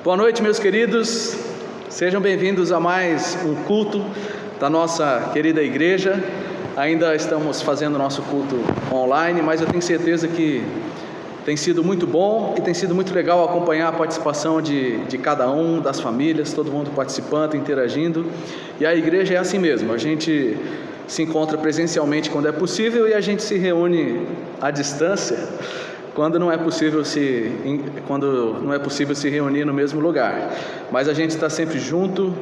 Boa noite, meus queridos, sejam bem-vindos a mais um culto da nossa querida igreja. Ainda estamos fazendo nosso culto online, mas eu tenho certeza que tem sido muito bom e tem sido muito legal acompanhar a participação de cada um, das famílias, todo mundo participando, interagindo. E a igreja é assim mesmo, a gente se encontra presencialmente quando é possível e a gente se reúne à distância quando não é possível se reunir no mesmo lugar. Mas a gente está sempre junto,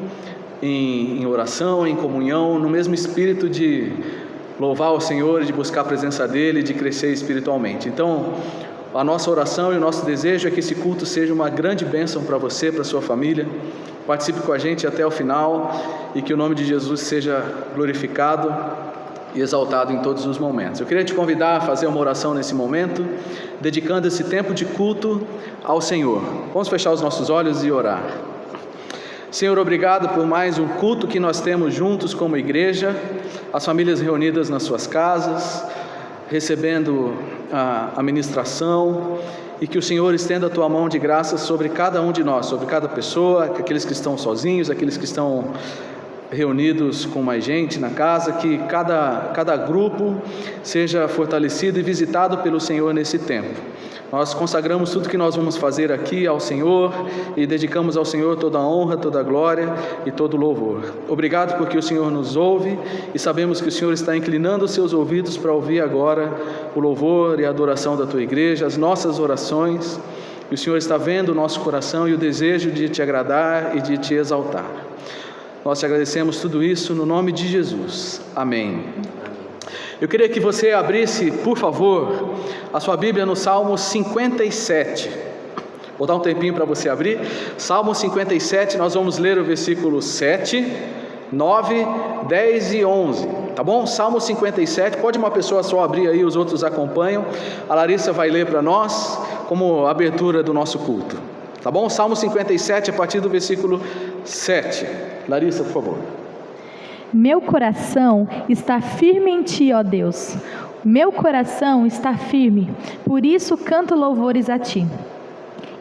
em oração, em comunhão, no mesmo espírito de louvar o Senhor, de buscar a presença dEle, de crescer espiritualmente. Então, a nossa oração e o nosso desejo é que esse culto seja uma grande bênção para você, para a sua família. Participe com a gente até o final e que o nome de Jesus seja glorificado e exaltado em todos os momentos. Eu queria te convidar a fazer uma oração nesse momento, dedicando esse tempo de culto ao Senhor. Vamos fechar os nossos olhos e orar. Senhor, obrigado por mais um culto que nós temos juntos como igreja, as famílias reunidas nas suas casas, recebendo a ministração, e que o Senhor estenda a tua mão de graça sobre cada um de nós, sobre cada pessoa, aqueles que estão sozinhos, aqueles que estão reunidos com mais gente na casa, que cada grupo seja fortalecido e visitado pelo Senhor nesse tempo. Nós consagramos tudo que nós vamos fazer aqui ao Senhor e dedicamos ao Senhor toda a honra, toda a glória e todo o louvor. Obrigado porque o Senhor nos ouve e sabemos que o Senhor está inclinando os seus ouvidos para ouvir agora o louvor e a adoração da tua igreja, as nossas orações, e o Senhor está vendo o nosso coração e o desejo de te agradar e de te exaltar. Nós te agradecemos tudo isso no nome de Jesus. Amém. Eu queria que você abrisse, por favor, a sua Bíblia no Salmo 57. Vou dar um tempinho para você abrir. Salmo 57, nós vamos ler o versículo 7, 9, 10 e 11. Tá bom? Salmo 57, pode uma pessoa só abrir aí, os outros acompanham. A Larissa vai ler para nós como abertura do nosso culto. Tá bom? Salmo 57, a partir do versículo 7. Larissa, por favor. Meu coração está firme em ti, ó Deus. Meu coração está firme, por isso canto louvores a ti.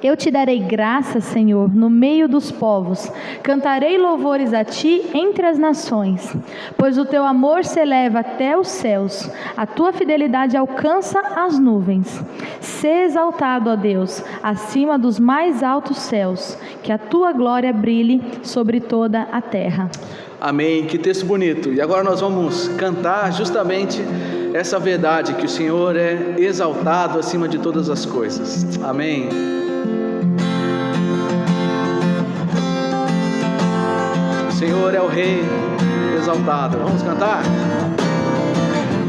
Eu te darei graças, Senhor, no meio dos povos. Cantarei louvores a ti entre as nações. Pois o teu amor se eleva até os céus, a tua fidelidade alcança as nuvens. Sê exaltado, ó Deus, acima dos mais altos céus, que a tua glória brilhe sobre toda a terra. Amém, que texto bonito. E agora nós vamos cantar justamente essa verdade, que o Senhor é exaltado acima de todas as coisas. Amém. O Senhor é o Rei exaltado. Vamos cantar?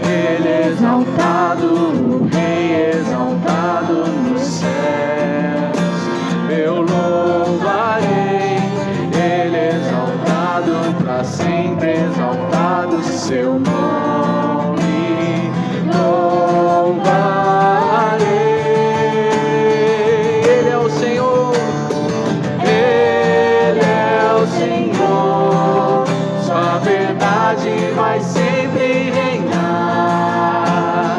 Ele é exaltado, o Rei exaltado nos céus. Eu louvarei, Ele é exaltado, para sempre exaltado seu nome. Louvarei, Ele é o Senhor, Ele é o Senhor, sua verdade vai sempre reinar.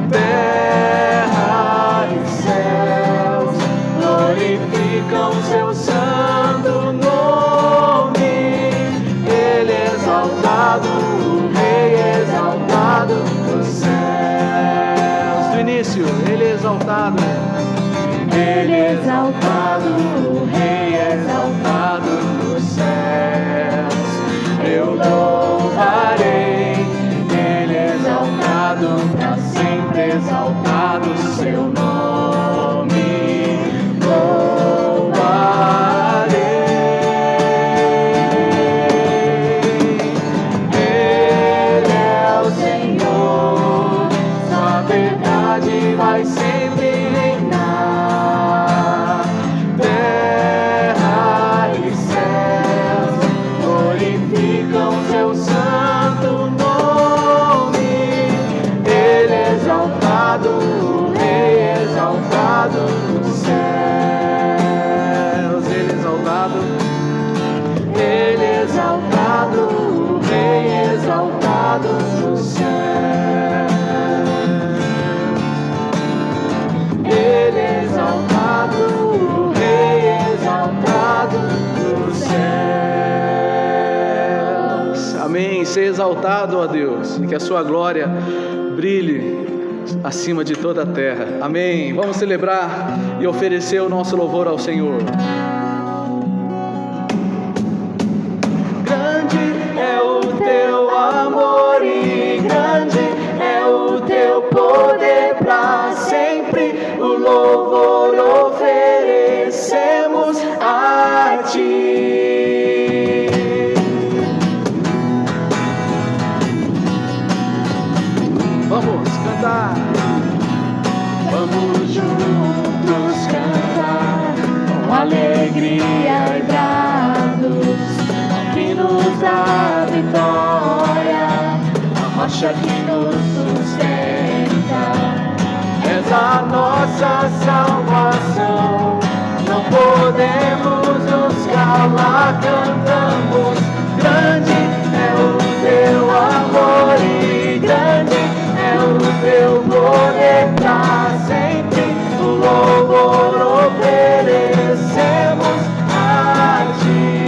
Terra e céus glorificam seu santo nome. Ele é exaltado, o Rei exaltado nos céus. Do início, Ele é exaltado. Ele é exaltado, o Rei exaltado nos céus. Eu louvarei, Ele é exaltado, para sempre exaltado seu nome. Louvarei. Vai sempre reinar. Terra e céus glorificam seu santo nome. Ele é exaltado, o Rei exaltado nos céus. Ele é exaltado, Ele é exaltado, o Rei exaltado nos céus. Ele é exaltado, o Rei exaltado. ser exaltado, ó Deus, e que a sua glória brilhe acima de toda a terra. Amém. Vamos celebrar e oferecer o nosso louvor ao Senhor. Grande é o teu amor e grande é o teu poder para sempre. O louvor oferecemos a ti. Vamos cantar. Vamos juntos cantar com alegria e brados, que nos dá vitória, a rocha que nos sustenta. És a nossa salvação, não podemos nos calar, cantamos. Grande é o teu amor e grande é o teu poder pra sempre. O louvor oferecemos a ti.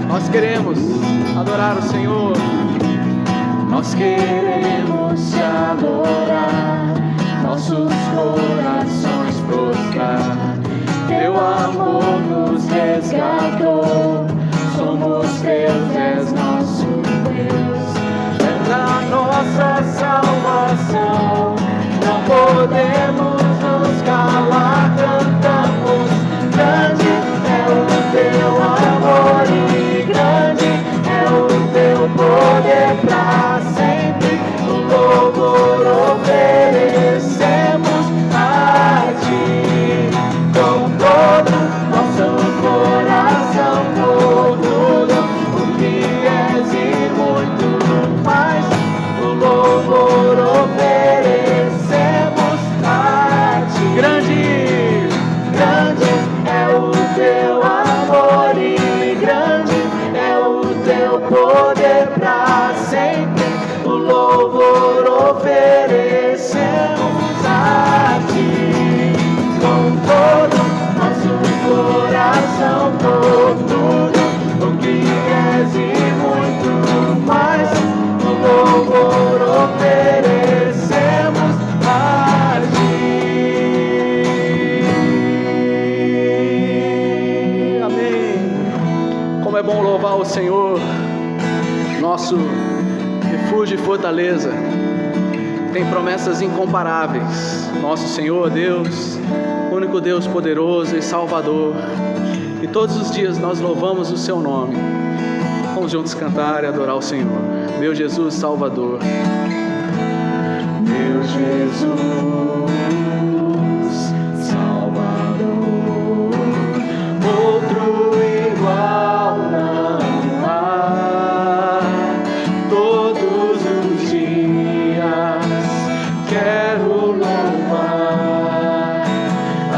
Nós queremos adorar o Senhor. Nós queremos te adorar, nossos corações prostrar. Teu amor nos resgatou, somos teus, és nosso Deus. És a nossa salvação, não podemos nos calar, cantamos. Grande é o teu amor e grande é o teu poder pra sempre. O louvor oferecemos a ti. Com todo nosso coração, por tudo o que és e muito mais. O louvor oferecemos a ti. Grande, grande é o teu amor e grande é o teu poder pra sempre. O louvor oferecemos a ti. Com todo nosso coração, por tudo o que és e muito mais. O louvor oferecemos a ti. Amém. Como é bom louvar o Senhor, nosso refúgio e fortaleza. Tem promessas incomparáveis. Nosso Senhor Deus, único Deus poderoso e Salvador. E todos os dias nós louvamos o seu nome. Vamos juntos cantar e adorar o Senhor. Meu Jesus Salvador. Meu Jesus Salvador, outro igual não há. Todos os dias quero louvar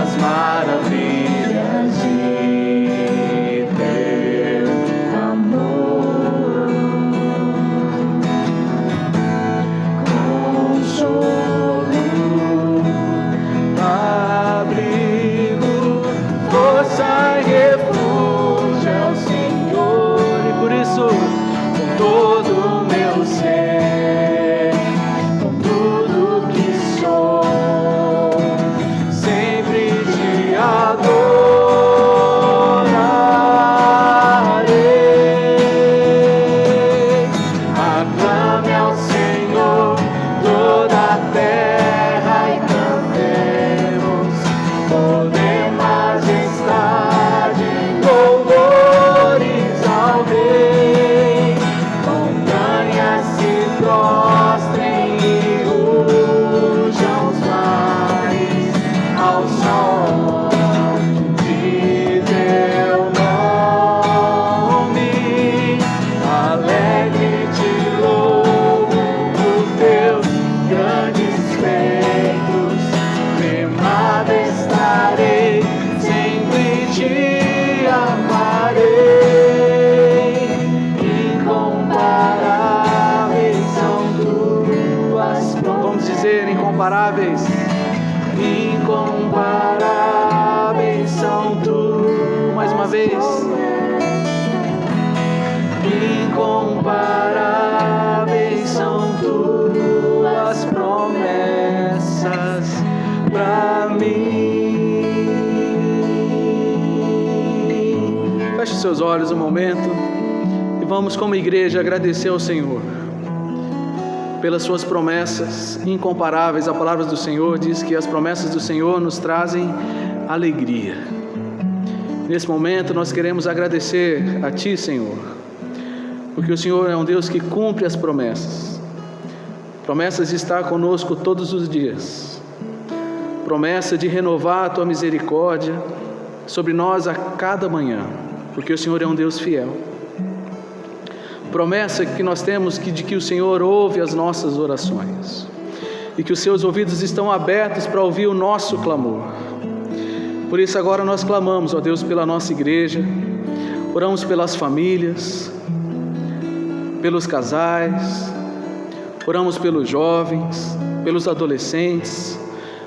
as maravilhas de teu amor. Consolo incomparáveis são tu. Mais uma vez. Incomparáveis são tuas promessas para mim. Feche seus olhos um momento e vamos, como igreja, agradecer ao Senhor pelas suas promessas incomparáveis. A palavra do Senhor diz que as promessas do Senhor nos trazem alegria. Nesse momento nós queremos agradecer a Ti, Senhor, porque o Senhor é um Deus que cumpre as promessas. Promessas de estar conosco todos os dias. Promessa de renovar a Tua misericórdia sobre nós a cada manhã, porque o Senhor é um Deus fiel. Promessa que nós temos de que o Senhor ouve as nossas orações e que os seus ouvidos estão abertos para ouvir o nosso clamor. Por isso agora nós clamamos, ó Deus, pela nossa igreja, oramos pelas famílias, pelos casais, oramos pelos jovens, pelos adolescentes,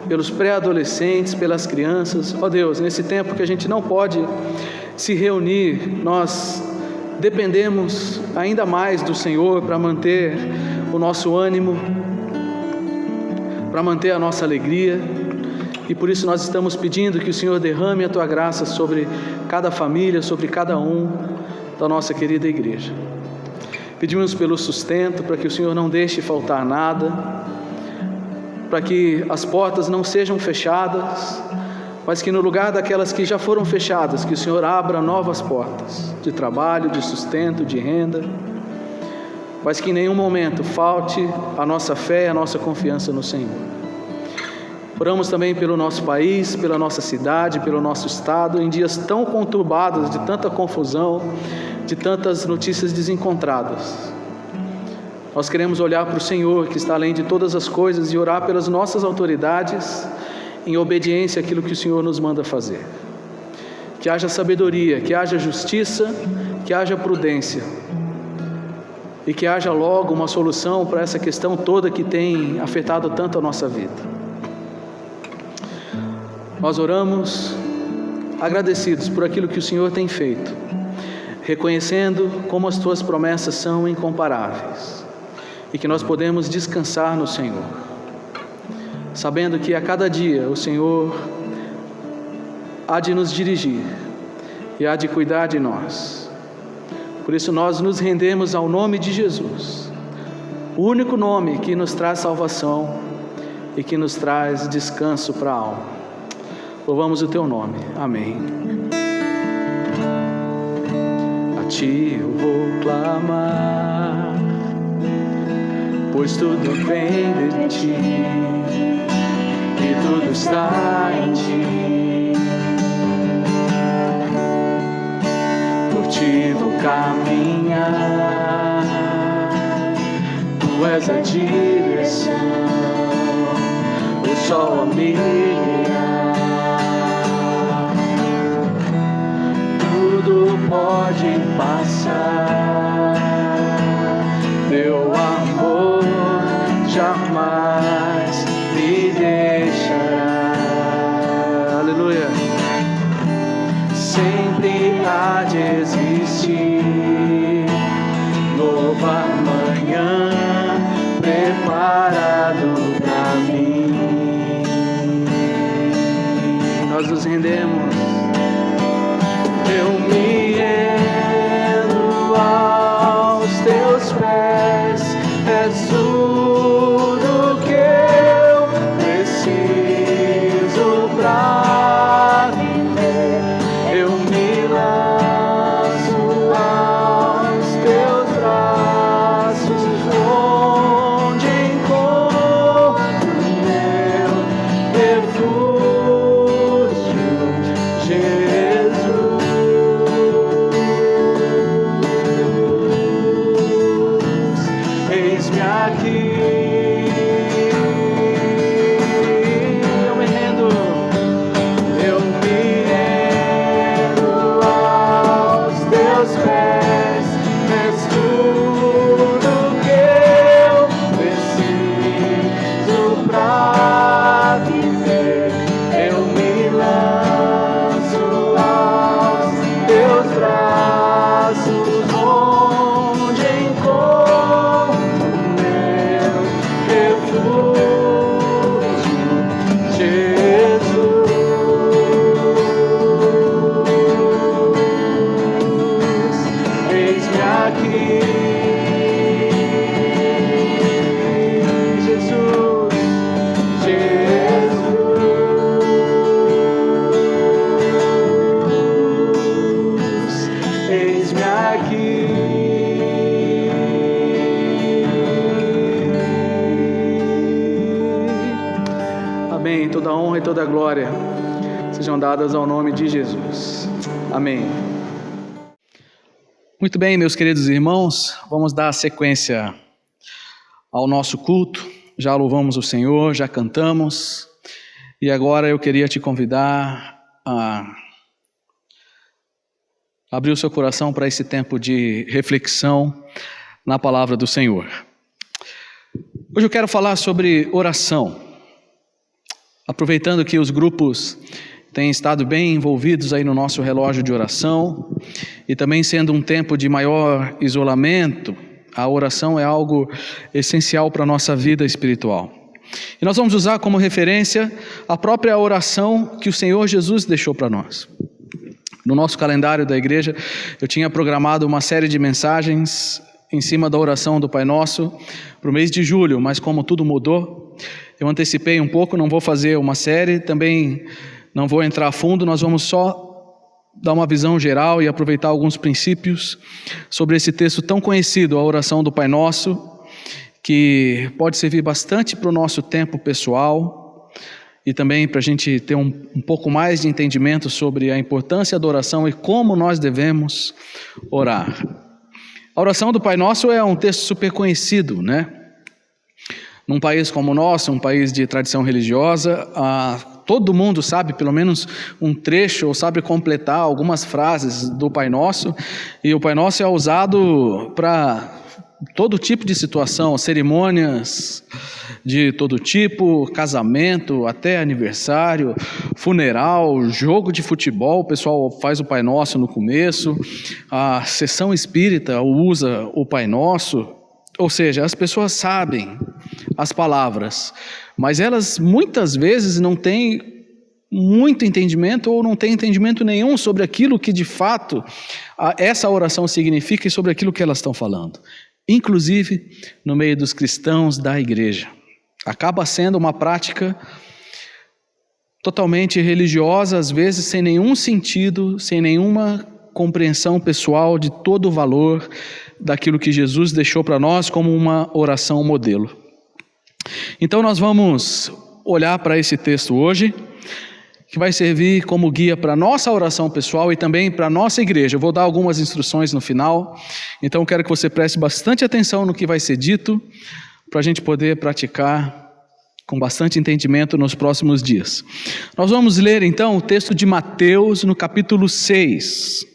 pelos pré-adolescentes, pelas crianças. Ó Deus, nesse tempo que a gente não pode se reunir, nós dependemos ainda mais do Senhor para manter o nosso ânimo, para manter a nossa alegria, e por isso nós estamos pedindo que o Senhor derrame a Tua graça sobre cada família, sobre cada um da nossa querida igreja. Pedimos pelo sustento, para que o Senhor não deixe faltar nada, para que as portas não sejam fechadas, mas que no lugar daquelas que já foram fechadas, que o Senhor abra novas portas de trabalho, de sustento, de renda, mas que em nenhum momento falte a nossa fé e a nossa confiança no Senhor. Oramos também pelo nosso país, pela nossa cidade, pelo nosso estado, em dias tão conturbados, de tanta confusão, de tantas notícias desencontradas. Nós queremos olhar para o Senhor, que está além de todas as coisas, e orar pelas nossas autoridades, em obediência àquilo que o Senhor nos manda fazer. Que haja sabedoria, que haja justiça, que haja prudência, e que haja logo uma solução para essa questão toda que tem afetado tanto a nossa vida. Nós oramos agradecidos por aquilo que o Senhor tem feito, reconhecendo como as Tuas promessas são incomparáveis, e que nós podemos descansar no Senhor, sabendo que a cada dia o Senhor há de nos dirigir e há de cuidar de nós. Por isso nós nos rendemos ao nome de Jesus, o único nome que nos traz salvação e que nos traz descanso para a alma. Louvamos o Teu nome. Amém. A Ti eu vou clamar, pois tudo vem de Ti e tudo está em Ti. Por Ti vou caminhar, Tu és a direção, o sol a me guiar. Tudo pode passar, Teu amor jamais me deixará. Aleluia. Sempre há de existir nova manhã preparado para mim. Nós nos rendemos. Eu me rendo aos Teus pés, és tudo que eu preciso pra viver. Eu me lanço aos Teus braços, onde encontro meu refúgio, Jesus. Amém. Toda honra e toda glória sejam dadas ao nome de Jesus. Amém. Muito bem, meus queridos irmãos, vamos dar sequência ao nosso culto. Já louvamos o Senhor, já cantamos, e agora eu queria te convidar a abrir o seu coração para esse tempo de reflexão na palavra do Senhor. Hoje eu quero falar sobre oração, aproveitando que os grupos têm estado bem envolvidos aí no nosso relógio de oração, e também sendo um tempo de maior isolamento, a oração é algo essencial para a nossa vida espiritual. E nós vamos usar como referência a própria oração que o Senhor Jesus deixou para nós. No nosso calendário da igreja, eu tinha programado uma série de mensagens em cima da oração do Pai Nosso para o mês de julho, mas como tudo mudou, eu antecipei um pouco, não vou fazer uma série, também não vou entrar a fundo, nós vamos só dar uma visão geral e aproveitar alguns princípios sobre esse texto tão conhecido, a oração do Pai Nosso, que pode servir bastante para o nosso tempo pessoal e também para a gente ter um pouco mais de entendimento sobre a importância da oração e como nós devemos orar. A oração do Pai Nosso é um texto super conhecido, né? Num país como o nosso, um país de tradição religiosa, todo mundo sabe pelo menos um trecho ou sabe completar algumas frases do Pai Nosso, e o Pai Nosso é usado para todo tipo de situação, cerimônias de todo tipo, casamento, até aniversário, funeral, jogo de futebol, o pessoal faz o Pai Nosso no começo, a sessão espírita usa o Pai Nosso, ou seja, as pessoas sabem as palavras, mas elas muitas vezes não têm muito entendimento ou não têm entendimento nenhum sobre aquilo que de fato essa oração significa e sobre aquilo que elas estão falando. Inclusive no meio dos cristãos da igreja. Acaba sendo uma prática totalmente religiosa, às vezes sem nenhum sentido, sem nenhuma compreensão pessoal de todo o valor daquilo que Jesus deixou para nós como uma oração modelo. Então nós vamos olhar para esse texto hoje, que vai servir como guia para a nossa oração pessoal e também para a nossa igreja. Eu vou dar algumas instruções no final, então eu quero que você preste bastante atenção no que vai ser dito, para a gente poder praticar com bastante entendimento nos próximos dias. Nós vamos ler então o texto de Mateus no capítulo 6.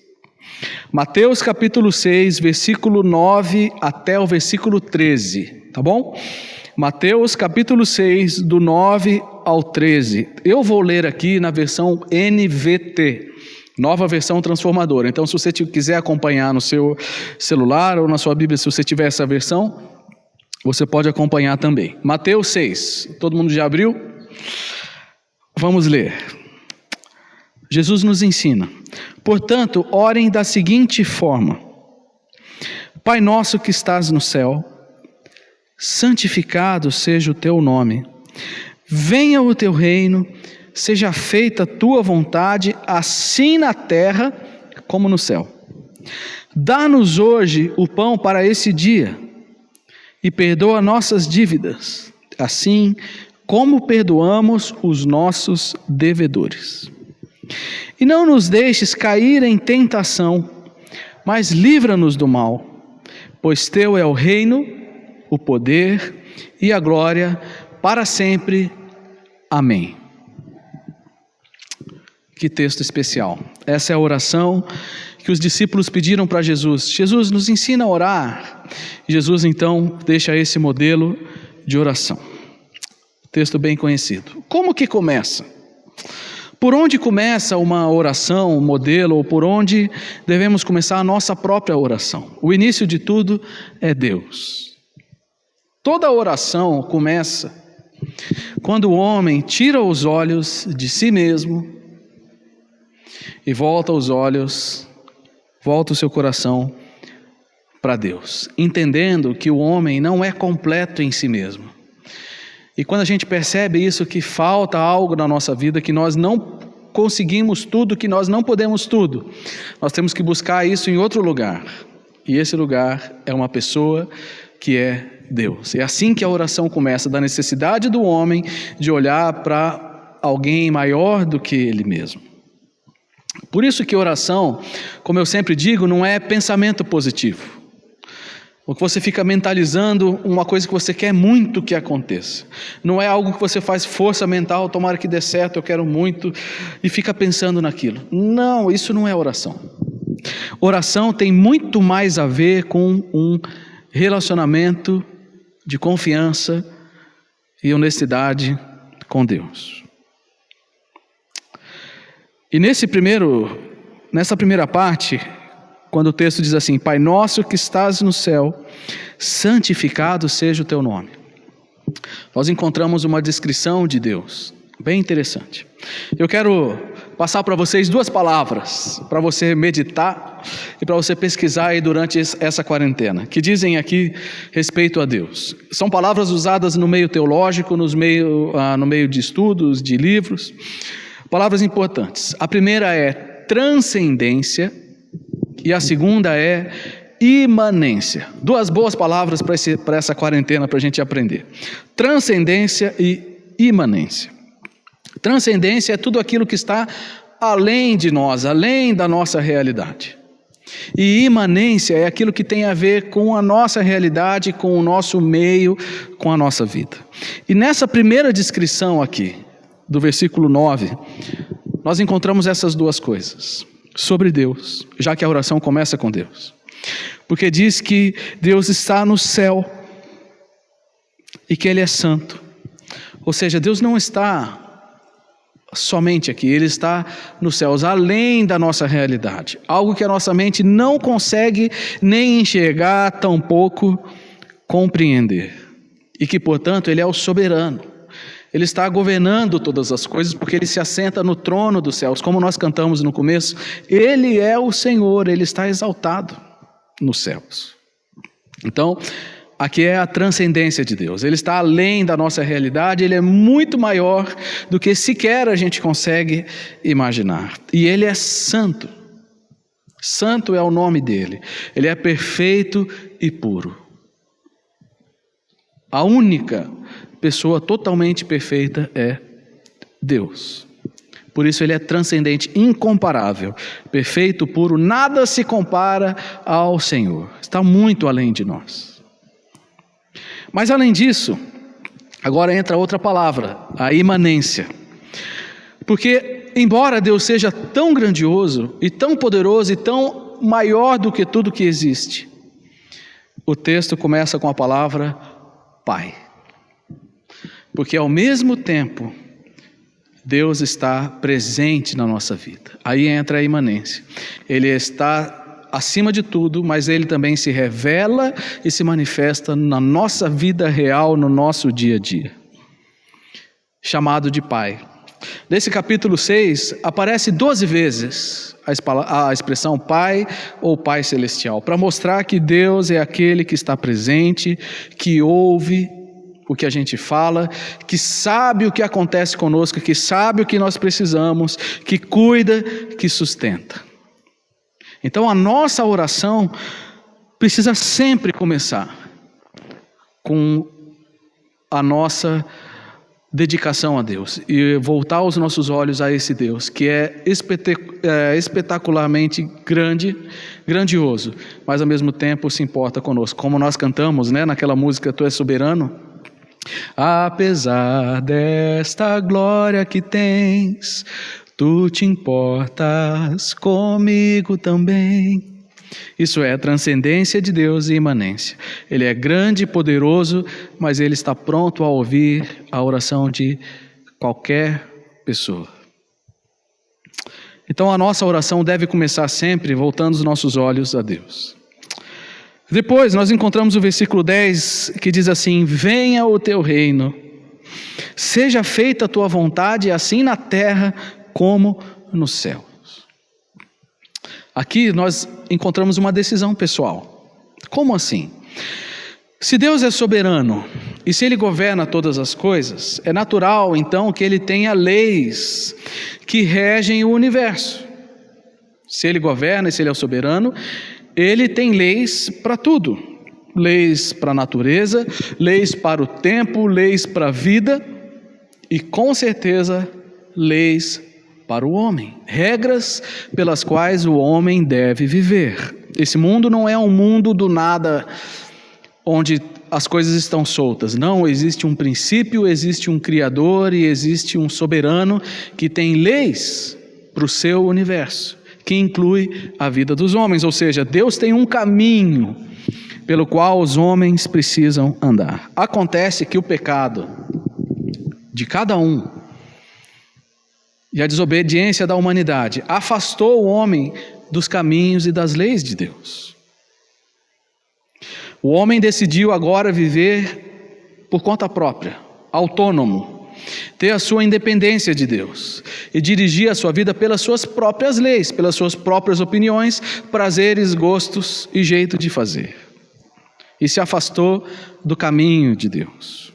Mateus capítulo 6, versículo 9 até o versículo 13, tá bom? Mateus capítulo 6, do 9 ao 13. Eu vou ler aqui na versão NVT, nova versão transformadora. Então, se você quiser acompanhar no seu celular ou na sua Bíblia, se você tiver essa versão, você pode acompanhar também. Mateus 6, todo mundo já abriu? Vamos ler. Jesus nos ensina: portanto, orem da seguinte forma: Pai nosso que estás no céu, santificado seja o teu nome. Venha o teu reino, seja feita a tua vontade, assim na terra como no céu. Dá-nos hoje o pão para esse dia, e perdoa nossas dívidas, assim como perdoamos os nossos devedores. E não nos deixes cair em tentação, mas livra-nos do mal, pois teu é o reino, o poder e a glória para sempre. Amém. Que texto especial. Essa é a oração que os discípulos pediram para Jesus. Jesus, nos ensina a orar. Jesus então deixa esse modelo de oração. Texto bem conhecido. Como que começa? Por onde começa uma oração, um modelo, ou por onde devemos começar a nossa própria oração? O início de tudo é Deus. Toda oração começa quando o homem tira os olhos de si mesmo e volta os olhos, volta o seu coração para Deus, entendendo que o homem não é completo em si mesmo. E quando a gente percebe isso, que falta algo na nossa vida, que nós não conseguimos tudo, que nós não podemos tudo, nós temos que buscar isso em outro lugar. E esse lugar é uma pessoa que é Deus. É assim que a oração começa, da necessidade do homem de olhar para alguém maior do que ele mesmo. Por isso que oração, como eu sempre digo, não é pensamento positivo. O que você fica mentalizando uma coisa que você quer muito que aconteça. Não é algo que você faz força mental, tomara que dê certo, eu quero muito, e fica pensando naquilo. Não, isso não é oração. Oração tem muito mais a ver com um relacionamento de confiança e honestidade com Deus. E nessa primeira parte, quando o texto diz assim: Pai nosso que estás no céu, santificado seja o teu nome. Nós encontramos uma descrição de Deus, bem interessante. Eu quero passar para vocês 2 palavras, para você meditar e para você pesquisar aí durante essa quarentena, que dizem aqui respeito a Deus. São palavras usadas no meio teológico, no meio de estudos, de livros. Palavras importantes. A primeira é transcendência e a segunda é imanência. 2 boas palavras para essa quarentena, para a gente aprender. Transcendência e imanência. Transcendência é tudo aquilo que está além de nós, além da nossa realidade. E imanência é aquilo que tem a ver com a nossa realidade, com o nosso meio, com a nossa vida. E nessa primeira descrição aqui, do versículo 9, nós encontramos essas 2 coisas sobre Deus, já que a oração começa com Deus. Porque diz que Deus está no céu e que Ele é santo. Ou seja, Deus não está somente aqui, Ele está nos céus, além da nossa realidade. Algo que a nossa mente não consegue nem enxergar, tampouco compreender. E que, portanto, Ele é o soberano. Ele está governando todas as coisas, porque Ele se assenta no trono dos céus. Como nós cantamos no começo, Ele é o Senhor, Ele está exaltado nos céus. Então, aqui é a transcendência de Deus. Ele está além da nossa realidade, Ele é muito maior do que sequer a gente consegue imaginar. E Ele é santo. Santo é o nome dEle. Ele é perfeito e puro. A única pessoa totalmente perfeita é Deus. Por isso Ele é transcendente, incomparável, perfeito, puro, nada se compara ao Senhor. Está muito além de nós. Mas além disso, agora entra outra palavra, a imanência. Porque embora Deus seja tão grandioso e tão poderoso e tão maior do que tudo que existe, o texto começa com a palavra Pai. Porque ao mesmo tempo, Deus está presente na nossa vida. Aí entra a imanência. Ele está acima de tudo, mas Ele também se revela e se manifesta na nossa vida real, no nosso dia a dia. Chamado de Pai. Nesse capítulo 6, aparece 12 vezes a expressão Pai ou Pai Celestial, para mostrar que Deus é aquele que está presente, que ouve o que a gente fala, que sabe o que acontece conosco, que sabe o que nós precisamos, que cuida, que sustenta. Então a nossa oração precisa sempre começar com a nossa dedicação a Deus e voltar os nossos olhos a esse Deus que é espetacularmente grandioso, mas ao mesmo tempo se importa conosco. Como nós cantamos, naquela música Tu és soberano. Apesar desta glória que tens, tu te importas comigo também. Isso é transcendência de Deus e imanência. Ele é grande e poderoso, mas Ele está pronto a ouvir a oração de qualquer pessoa. Então a nossa oração deve começar sempre voltando os nossos olhos a Deus. Depois nós encontramos o versículo 10 que diz assim: venha o teu reino, seja feita a tua vontade, assim na terra como no céu. Aqui nós encontramos uma decisão pessoal. Como assim? Se Deus é soberano e se Ele governa todas as coisas, é natural então que Ele tenha leis que regem o universo. Se Ele governa e se Ele é o soberano, Ele tem leis para tudo. Leis para a natureza, leis para o tempo, leis para a vida e, com certeza, leis para o homem. Regras pelas quais o homem deve viver. Esse mundo não é um mundo do nada, onde as coisas estão soltas. Não, existe um princípio, existe um Criador e existe um soberano que tem leis para o seu universo, que inclui a vida dos homens. Ou seja, Deus tem um caminho pelo qual os homens precisam andar. Acontece que o pecado de cada um e a desobediência da humanidade afastou o homem dos caminhos e das leis de Deus. O homem decidiu agora viver por conta própria, autônomo, ter a sua independência de Deus e dirigir a sua vida pelas suas próprias leis, pelas suas próprias opiniões, prazeres, gostos e jeito de fazer. E se afastou do caminho de Deus.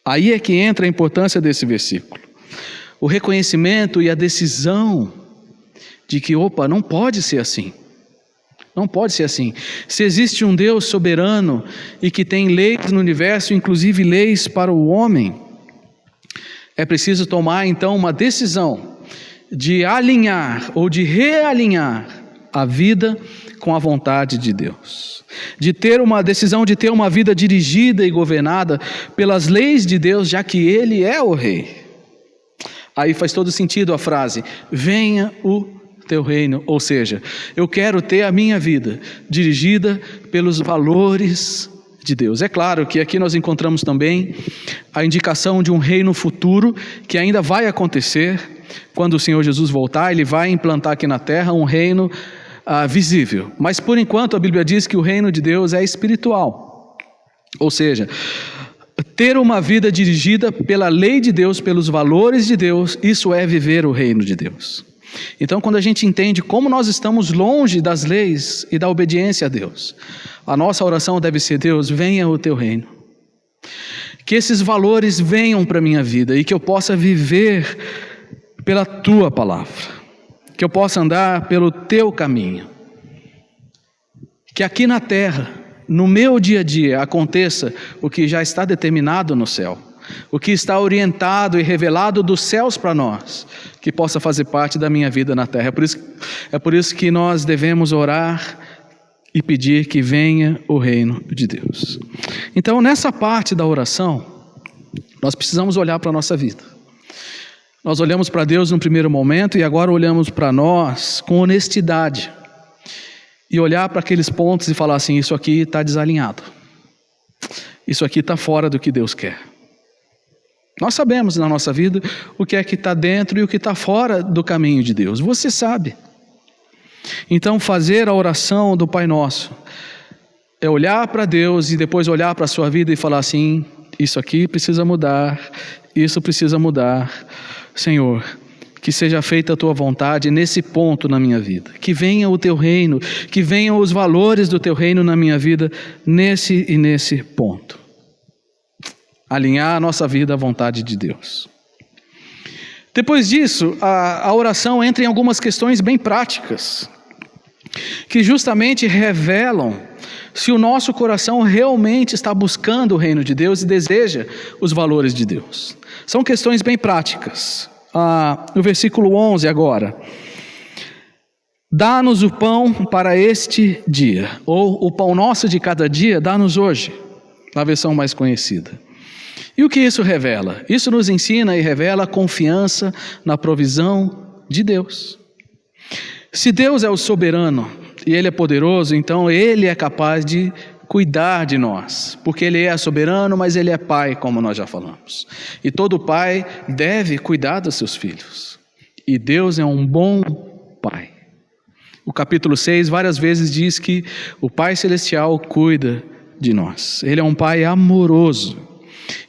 Aí é que entra a importância desse versículo. O reconhecimento e a decisão de que, não pode ser assim. Não pode ser assim. Se existe um Deus soberano e que tem leis no universo, inclusive leis para o homem, é preciso tomar então uma decisão de alinhar ou de realinhar a vida com a vontade de Deus. De ter uma decisão de ter uma vida dirigida e governada pelas leis de Deus, já que Ele é o Rei. Aí faz todo sentido a frase, venha o teu reino, ou seja, eu quero ter a minha vida dirigida pelos valores de Deus. É claro que aqui nós encontramos também a indicação de um reino futuro que ainda vai acontecer quando o Senhor Jesus voltar. Ele vai implantar aqui na terra um reino visível, mas por enquanto a Bíblia diz que o reino de Deus é espiritual, ou seja, ter uma vida dirigida pela lei de Deus, pelos valores de Deus, isso é viver o reino de Deus. Então, quando a gente entende como nós estamos longe das leis e da obediência a Deus, a nossa oração deve ser: Deus, venha o teu reino, que esses valores venham para a minha vida e que eu possa viver pela tua palavra, que eu possa andar pelo teu caminho, que aqui na terra, no meu dia a dia, aconteça o que já está determinado no céu, o que está orientado e revelado dos céus para nós, que possa fazer parte da minha vida na terra. É por isso que nós devemos orar e pedir que venha o reino de Deus. Então, nessa parte da oração, nós precisamos olhar para a nossa vida. Nós olhamos para Deus no primeiro momento e agora olhamos para nós com honestidade. E olhar para aqueles pontos e falar assim, isso aqui está desalinhado. Isso aqui está fora do que Deus quer. Nós sabemos na nossa vida o que é que está dentro e o que está fora do caminho de Deus. Você sabe. Então fazer a oração do Pai Nosso é olhar para Deus e depois olhar para a sua vida e falar assim, isso aqui precisa mudar, isso precisa mudar. Senhor, que seja feita a tua vontade nesse ponto na minha vida. Que venha o teu reino, que venham os valores do teu reino na minha vida nesse e nesse ponto. Alinhar a nossa vida à vontade de Deus. Depois disso, a oração entra em algumas questões bem práticas, que justamente revelam se o nosso coração realmente está buscando o reino de Deus e deseja os valores de Deus. São questões bem práticas. No versículo 11 agora. Dá-nos o pão para este dia, ou o pão nosso de cada dia, dá-nos hoje, na versão mais conhecida. E o que isso revela? Isso nos ensina e revela a confiança na provisão de Deus. Se Deus é o soberano e Ele é poderoso, então Ele é capaz de cuidar de nós, porque Ele é soberano, mas Ele é Pai, como nós já falamos. E todo pai deve cuidar dos seus filhos. E Deus é um bom Pai. O capítulo 6 várias vezes diz que o Pai Celestial cuida de nós. Ele é um Pai amoroso.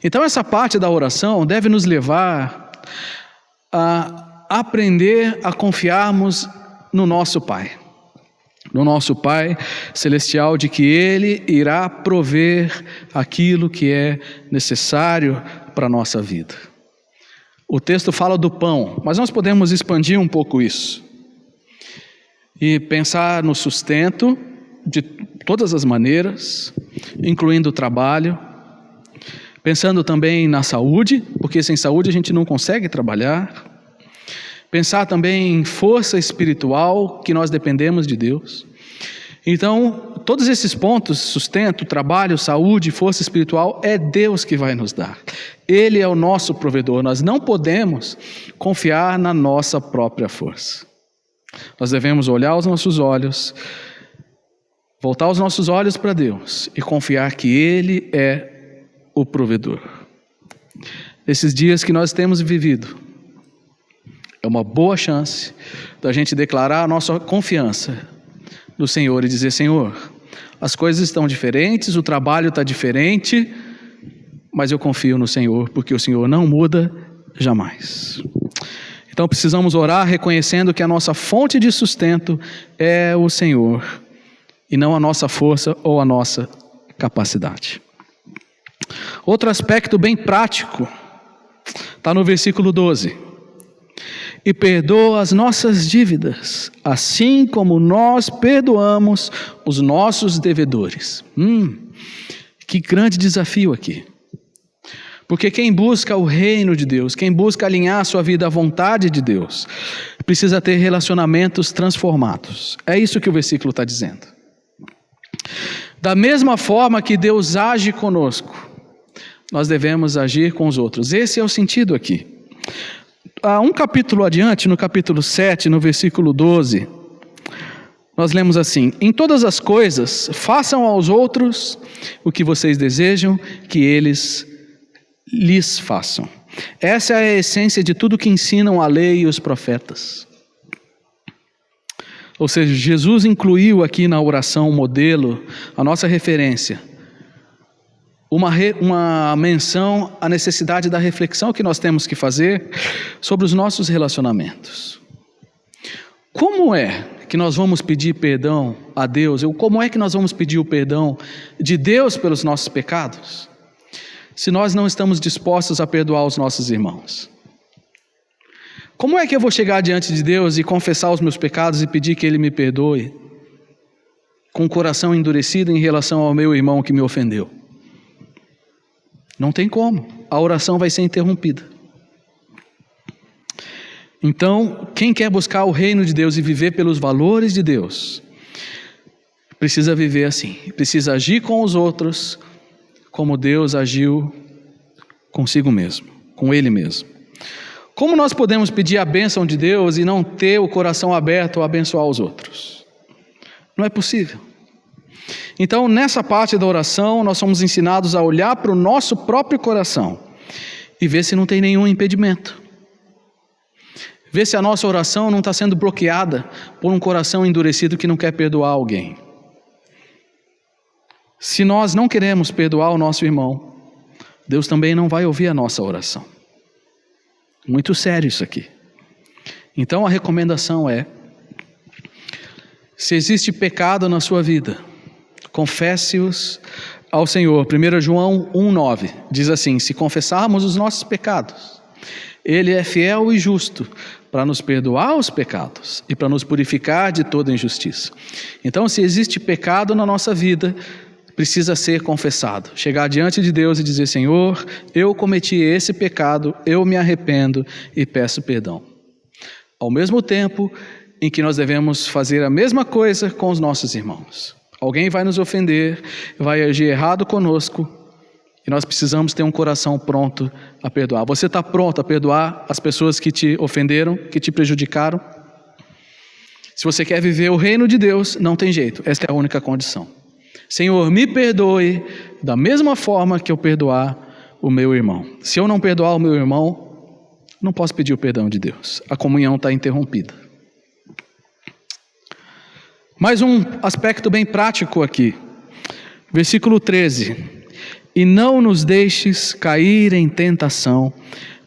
Então essa parte da oração deve nos levar a aprender a confiarmos no nosso Pai. No nosso Pai Celestial, de que Ele irá prover aquilo que é necessário para a nossa vida. O texto fala do pão, mas nós podemos expandir um pouco isso. e pensar no sustento de todas as maneiras, incluindo o trabalho, pensando também na saúde, porque sem saúde a gente não consegue trabalhar, pensar também em força espiritual, que nós dependemos de Deus. Então, todos esses pontos, sustento, trabalho, saúde, força espiritual, é Deus que vai nos dar. Ele é o nosso provedor, nós não podemos confiar na nossa própria força. Nós devemos olhar os nossos olhos, voltar os nossos olhos para Deus e confiar que Ele é o provedor. Nesses dias que nós temos vivido, é uma boa chance da gente declarar a nossa confiança no Senhor e dizer: Senhor, as coisas estão diferentes, o trabalho está diferente, mas eu confio no Senhor, porque o Senhor não muda jamais. Então precisamos orar reconhecendo que a nossa fonte de sustento é o Senhor, e não a nossa força ou a nossa capacidade. Outro aspecto bem prático está no versículo 12. E perdoa as nossas dívidas, assim como nós perdoamos os nossos devedores. Que grande desafio aqui. Porque quem busca o reino de Deus, quem busca alinhar a sua vida à vontade de Deus, precisa ter relacionamentos transformados. É isso que o versículo está dizendo. Da mesma forma que Deus age conosco, nós devemos agir com os outros. Esse é o sentido aqui. Um capítulo adiante, no capítulo 7, no versículo 12, nós lemos assim: em todas as coisas, façam aos outros o que vocês desejam que eles lhes façam. Essa é a essência de tudo que ensinam a lei e os profetas. Ou seja, Jesus incluiu aqui na oração modelo, a nossa referência, uma menção à necessidade da reflexão que nós temos que fazer sobre os nossos relacionamentos. Como é que nós vamos pedir perdão a Deus? Ou como é que nós vamos pedir o perdão de Deus pelos nossos pecados, se nós não estamos dispostos a perdoar os nossos irmãos? Como é que eu vou chegar diante de Deus e confessar os meus pecados e pedir que Ele me perdoe, com o coração endurecido em relação ao meu irmão que me ofendeu? Não tem como, a oração vai ser interrompida. Então, quem quer buscar o reino de Deus e viver pelos valores de Deus, precisa viver assim, precisa agir com os outros como Deus agiu consigo mesmo, com Ele mesmo. Como nós podemos pedir a bênção de Deus e não ter o coração aberto a abençoar os outros? Não é possível. Então, nessa parte da oração, nós somos ensinados a olhar para o nosso próprio coração e ver se não tem nenhum impedimento. Ver se a nossa oração não está sendo bloqueada por um coração endurecido que não quer perdoar alguém. Se nós não queremos perdoar o nosso irmão, Deus também não vai ouvir a nossa oração. Muito sério isso aqui. Então a recomendação é: se existe pecado na sua vida, confesse-os ao Senhor. 1 João 1,9 diz assim: se confessarmos os nossos pecados, Ele é fiel e justo para nos perdoar os pecados e para nos purificar de toda injustiça. Então, se existe pecado na nossa vida, precisa ser confessado. Chegar diante de Deus e dizer: Senhor, eu cometi esse pecado, eu me arrependo e peço perdão. Ao mesmo tempo em que nós devemos fazer a mesma coisa com os nossos irmãos. Alguém vai nos ofender, vai agir errado conosco, e nós precisamos ter um coração pronto a perdoar. Você está pronto a perdoar as pessoas que te ofenderam, que te prejudicaram? Se você quer viver o reino de Deus, não tem jeito, essa é a única condição. Senhor, me perdoe da mesma forma que eu perdoar o meu irmão. Se eu não perdoar o meu irmão, não posso pedir o perdão de Deus. A comunhão está interrompida. Mais um aspecto bem prático aqui. Versículo 13. E não nos deixes cair em tentação,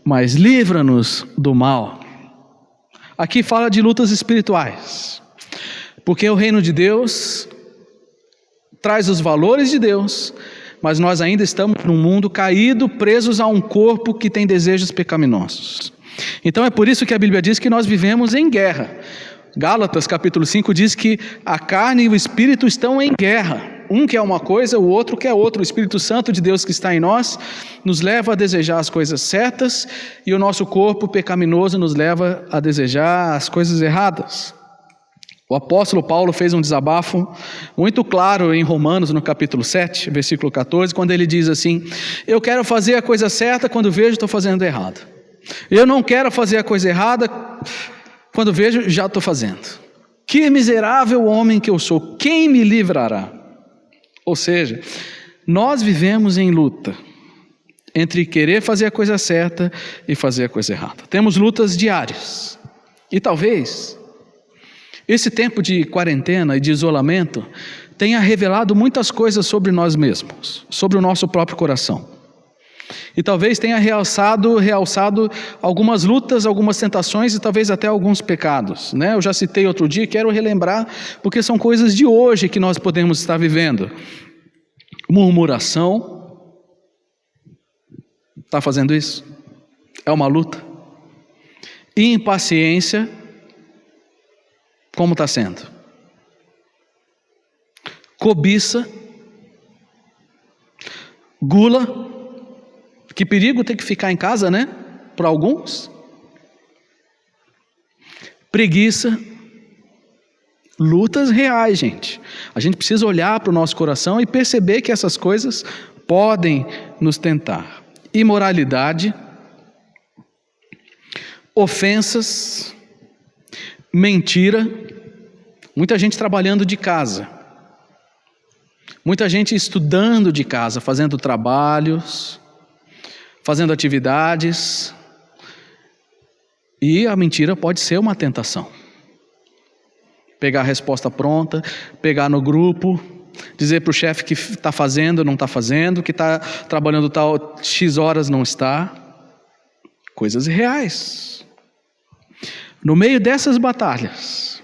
mas livra-nos do mal. Aqui fala de lutas espirituais. Porque o reino de Deus traz os valores de Deus, mas nós ainda estamos num mundo caído, presos a um corpo que tem desejos pecaminosos. Então é por isso que a Bíblia diz que nós vivemos em guerra. Gálatas capítulo 5 diz que a carne e o espírito estão em guerra. Um quer uma coisa, o outro quer outra. O Espírito Santo de Deus que está em nós nos leva a desejar as coisas certas e o nosso corpo pecaminoso nos leva a desejar as coisas erradas. O apóstolo Paulo fez um desabafo muito claro em Romanos, no capítulo 7, versículo 14, quando ele diz assim: eu quero fazer a coisa certa, quando vejo estou fazendo errado. Eu não quero fazer a coisa errada, quando vejo já estou fazendo. Que miserável homem que eu sou, quem me livrará? Ou seja, nós vivemos em luta entre querer fazer a coisa certa e fazer a coisa errada. Temos lutas diárias. E talvez esse tempo de quarentena e de isolamento tenha revelado muitas coisas sobre nós mesmos, sobre o nosso próprio coração. E talvez tenha realçado algumas lutas, algumas tentações e talvez até alguns pecados, né? Eu já citei outro dia, quero relembrar, porque são coisas de hoje que nós podemos estar vivendo. Murmuração. Está fazendo isso? É uma luta. Impaciência. Como está sendo? Cobiça. Gula. Que perigo ter que ficar em casa, né? Para alguns. Preguiça. Lutas reais, gente. A gente precisa olhar para o nosso coração e perceber que essas coisas podem nos tentar. Imoralidade. Ofensas. Mentira. Muita gente trabalhando de casa. Muita gente estudando de casa, fazendo trabalhos, fazendo atividades, e a mentira pode ser uma tentação. Pegar a resposta pronta, pegar no grupo, dizer para o chefe que está fazendo, não está fazendo, que está trabalhando tal X horas, não está. Coisas reais. No meio dessas batalhas,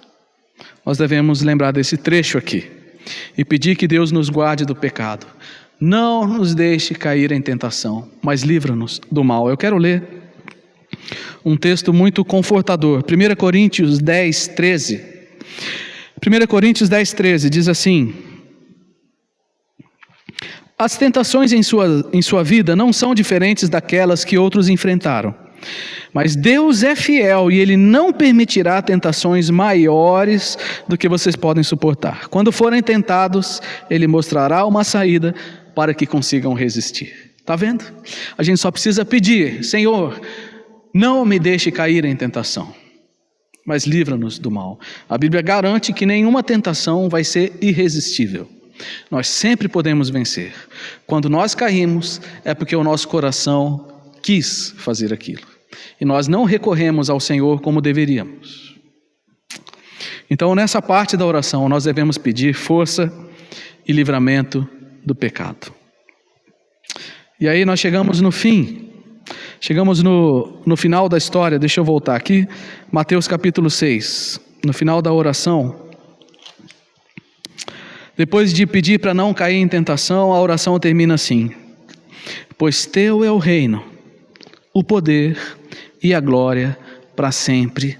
nós devemos lembrar desse trecho aqui e pedir que Deus nos guarde do pecado. Não nos deixe cair em tentação, mas livra-nos do mal. Eu quero ler um texto muito confortador. 1 Coríntios 10, 13. 1 Coríntios 10, 13 diz assim: as tentações em sua vida não são diferentes daquelas que outros enfrentaram. Mas Deus é fiel e Ele não permitirá tentações maiores do que vocês podem suportar. Quando forem tentados, Ele mostrará uma saída para que consigam resistir. Está vendo? A gente só precisa pedir: Senhor, não me deixe cair em tentação, mas livra-nos do mal. A Bíblia garante que nenhuma tentação vai ser irresistível. Nós sempre podemos vencer. Quando nós caímos, é porque o nosso coração quis fazer aquilo. E nós não recorremos ao Senhor como deveríamos. Então, nessa parte da oração, nós devemos pedir força e livramento do pecado. E aí nós chegamos no fim. Chegamos no final da história. Deixa eu voltar aqui. Mateus capítulo 6. No final da oração. Depois de pedir para não cair em tentação, a oração termina assim: pois teu é o reino, o poder e a glória para sempre.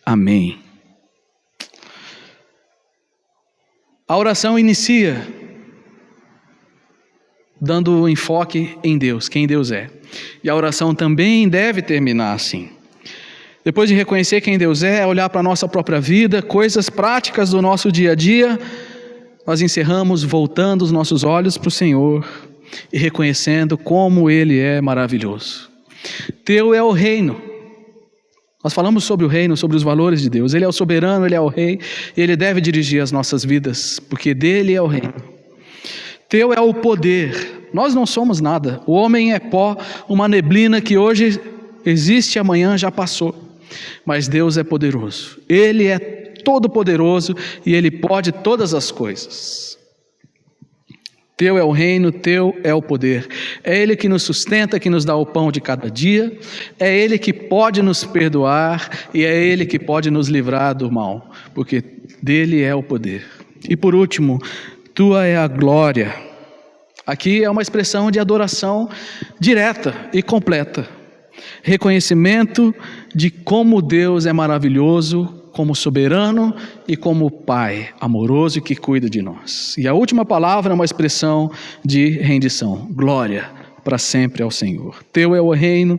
Amém. A oração inicia dando enfoque em Deus, quem Deus é. E a oração também deve terminar assim. Depois de reconhecer quem Deus é, olhar para a nossa própria vida, coisas práticas do nosso dia a dia, nós encerramos voltando os nossos olhos para o Senhor e reconhecendo como Ele é maravilhoso. Teu é o reino. Nós falamos sobre o reino, sobre os valores de Deus. Ele é o soberano, Ele é o rei, e Ele deve dirigir as nossas vidas, porque dele é o reino. Teu é o poder. Nós não somos nada. O homem é pó, uma neblina que hoje existe, amanhã já passou. Mas Deus é poderoso. Ele é todo-poderoso e Ele pode todas as coisas. Teu é o reino, teu é o poder. É Ele que nos sustenta, que nos dá o pão de cada dia. É Ele que pode nos perdoar e é Ele que pode nos livrar do mal, porque dele é o poder. E por último, tua é a glória. Aqui é uma expressão de adoração direta e completa. Reconhecimento de como Deus é maravilhoso, como soberano e como Pai amoroso que cuida de nós. E a última palavra é uma expressão de rendição: glória para sempre ao Senhor. Teu é o reino,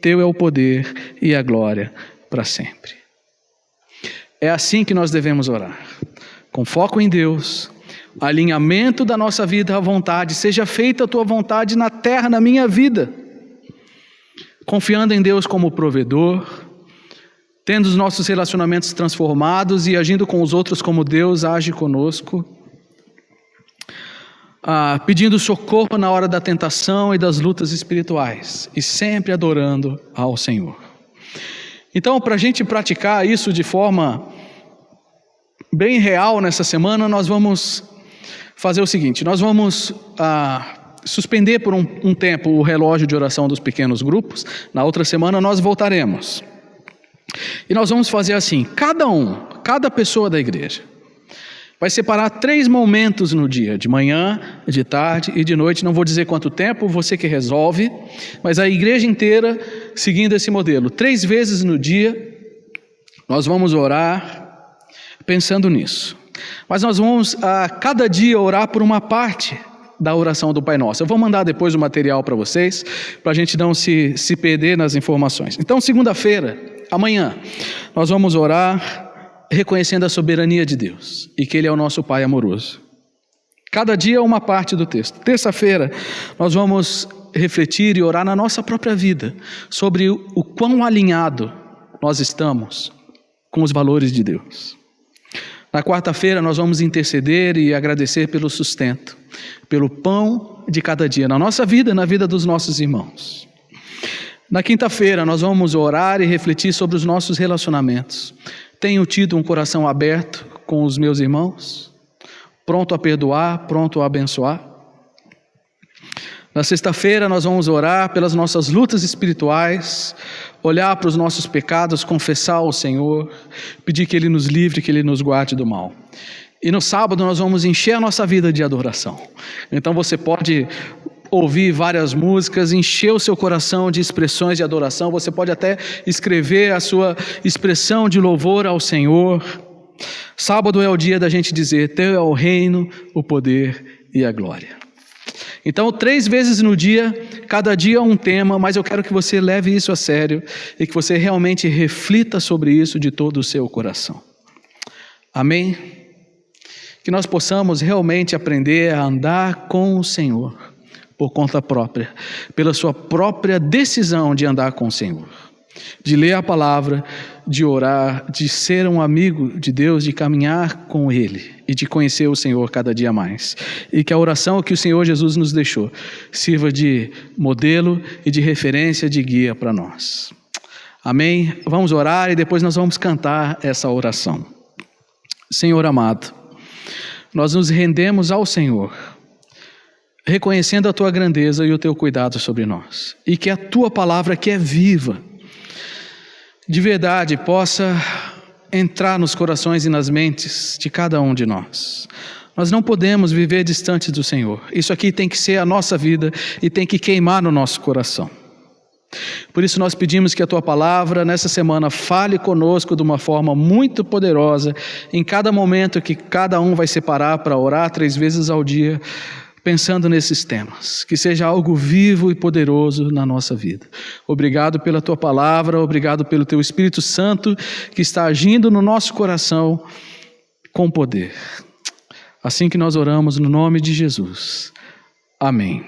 teu é o poder e a glória para sempre. É assim que nós devemos orar, com foco em Deus, alinhamento da nossa vida à vontade. Seja feita a tua vontade na terra, na minha vida, confiando em Deus como provedor, tendo os nossos relacionamentos transformados e agindo com os outros como Deus age conosco, pedindo socorro na hora da tentação e das lutas espirituais, e sempre adorando ao Senhor. Então, para a gente praticar isso de forma bem real nessa semana, nós vamos fazer o seguinte: nós vamos suspender por um tempo o relógio de oração dos pequenos grupos. Na outra semana nós voltaremos. E nós vamos fazer assim: cada pessoa da igreja vai separar 3 momentos no dia, de manhã, de tarde e de noite. Não vou dizer quanto tempo, você que resolve, mas a igreja inteira seguindo esse modelo. 3 vezes no dia nós vamos orar pensando nisso. Mas nós vamos a cada dia orar por uma parte da oração do Pai Nosso. Eu vou mandar depois o material para vocês, para a gente não se perder nas informações. Então, segunda-feira, amanhã, nós vamos orar reconhecendo a soberania de Deus e que Ele é o nosso Pai amoroso. Cada dia uma parte do texto. Terça-feira, nós vamos refletir e orar na nossa própria vida sobre o quão alinhado nós estamos com os valores de Deus. Na quarta-feira, nós vamos interceder e agradecer pelo sustento, pelo pão de cada dia, na nossa vida e na vida dos nossos irmãos. Na quinta-feira, nós vamos orar e refletir sobre os nossos relacionamentos. Tenho tido um coração aberto com os meus irmãos, pronto a perdoar, pronto a abençoar. Na sexta-feira, nós vamos orar pelas nossas lutas espirituais, olhar para os nossos pecados, confessar ao Senhor, pedir que Ele nos livre, que Ele nos guarde do mal. E no sábado nós vamos encher a nossa vida de adoração. Então você pode ouvir várias músicas, encher o seu coração de expressões de adoração. Você pode até escrever a sua expressão de louvor ao Senhor. Sábado é o dia da gente dizer: teu é o reino, o poder e a glória. Então, 3 vezes no dia, cada dia um tema, mas eu quero que você leve isso a sério e que você realmente reflita sobre isso de todo o seu coração. Amém? Que nós possamos realmente aprender a andar com o Senhor por conta própria, pela sua própria decisão de andar com o Senhor, de ler a palavra, de orar, de ser um amigo de Deus, de caminhar com Ele e de conhecer o Senhor cada dia mais. E que a oração que o Senhor Jesus nos deixou sirva de modelo e de referência, de guia para nós. Amém? Vamos orar e depois nós vamos cantar essa oração. Senhor amado, nós nos rendemos ao Senhor, reconhecendo a Tua grandeza e o Teu cuidado sobre nós. E que a Tua palavra, que é viva, de verdade possa entrar nos corações e nas mentes de cada um de nós. Nós não podemos viver distante do Senhor. Isso aqui tem que ser a nossa vida e tem que queimar no nosso coração. Por isso nós pedimos que a Tua palavra nessa semana fale conosco de uma forma muito poderosa, em cada momento que cada um vai separar para orar 3 vezes ao dia, pensando nesses temas, que seja algo vivo e poderoso na nossa vida. Obrigado pela Tua palavra, obrigado pelo Teu Espírito Santo que está agindo no nosso coração com poder. Assim que nós oramos no nome de Jesus. Amém.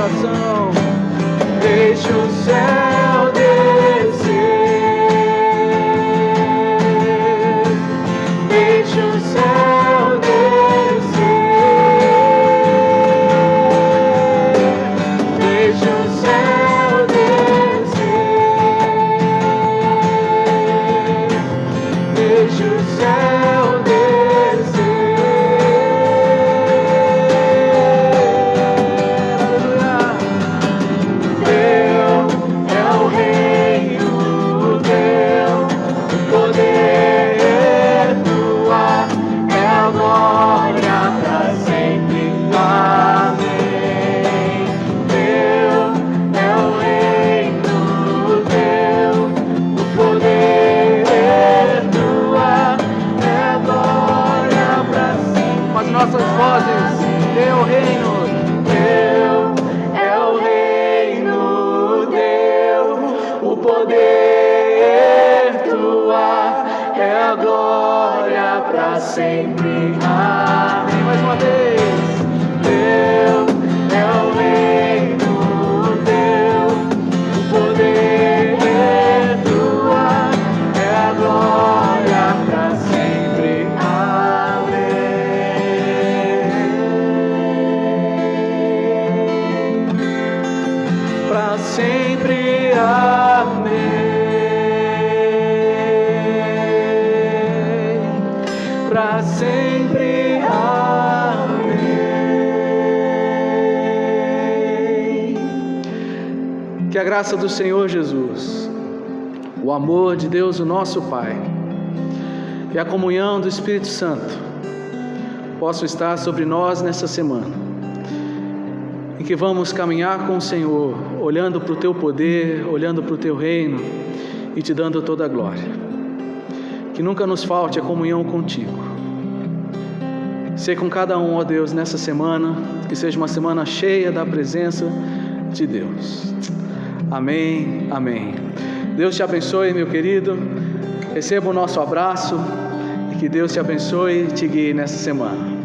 coração. Deixa o céu descer, deixa o céu descer, deixa o céu descer, deixa o céu descer. Nossas vozes, teu reino, teu é o reino, teu o poder, tua é a glória para sempre. Amém. Mais uma vez, teu é o reino, teu o poder, tua é a glória para sempre. Sempre, amém. Para sempre, amém. Que a graça do Senhor Jesus, o amor de Deus, o nosso Pai, e a comunhão do Espírito Santo possam estar sobre nós nessa semana, em que vamos caminhar com o Senhor, olhando para o Teu poder, olhando para o Teu reino e Te dando toda a glória. Que nunca nos falte a comunhão contigo. Ser com cada um, ó Deus, nessa semana, que seja uma semana cheia da presença de Deus. Amém, amém. Deus te abençoe, meu querido. Receba o nosso abraço e que Deus te abençoe e te guie nessa semana.